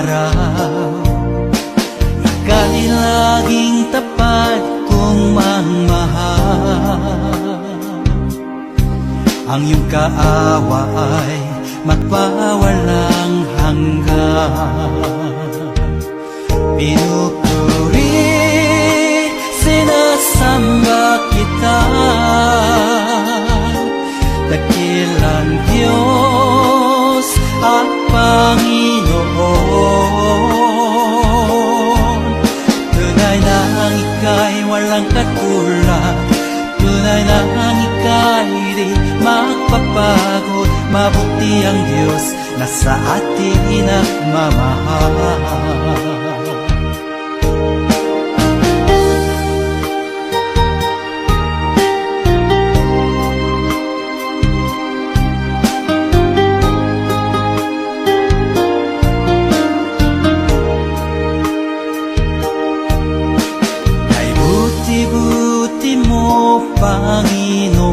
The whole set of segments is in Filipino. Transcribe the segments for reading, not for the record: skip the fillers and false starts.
araw, ika'y laging tapat kong mangmahal. Ang iyong kaawa ay magpawalang hanggan. Pinupuri, sinasamba kita, dakilang Diyos at Panginoon. Tunay na ang ika'y walang katulad, tunay na ang ika'y di magpapagod. Mabuti ang Diyos na sa atin nagmamahal. Buti mo, Panginoon,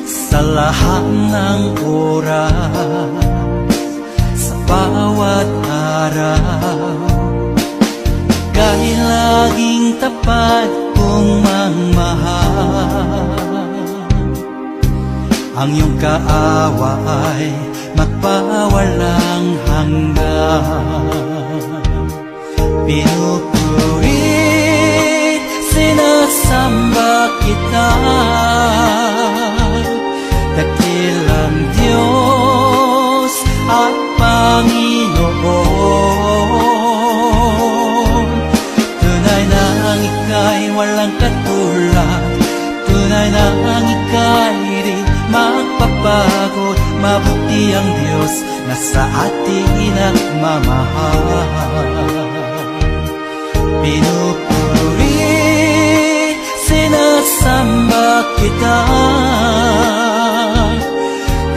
sa lahat ng oras, sa bawat araw, ika'y laging tapat kong mangmahal. Ang iyong kaawa ay magpawalang hanggan. Pinupuri, sinasamba kita, dakilang Diyos at Panginoon. Tunay na ang ika'y walang katulad, tunay na ang ika'y di magpapagod. Mabuti ang Diyos na sa atin nagmamahal. Pinupuri, sinasamba kita,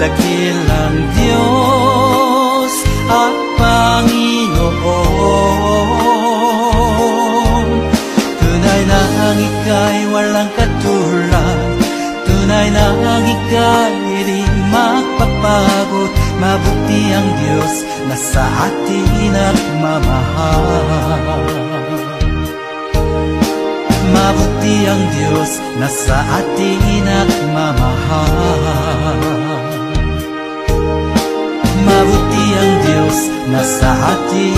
dakilang Diyos at Panginoon. Tunay na ang ika'y walang katulad, tunay na ang ika'y di magpapagod. Mabuti ang Diyos na sa atin nagmamahal. Mabuti ang Diyos na sa atin nagmamahal. Mabuti ang Diyos na sa atin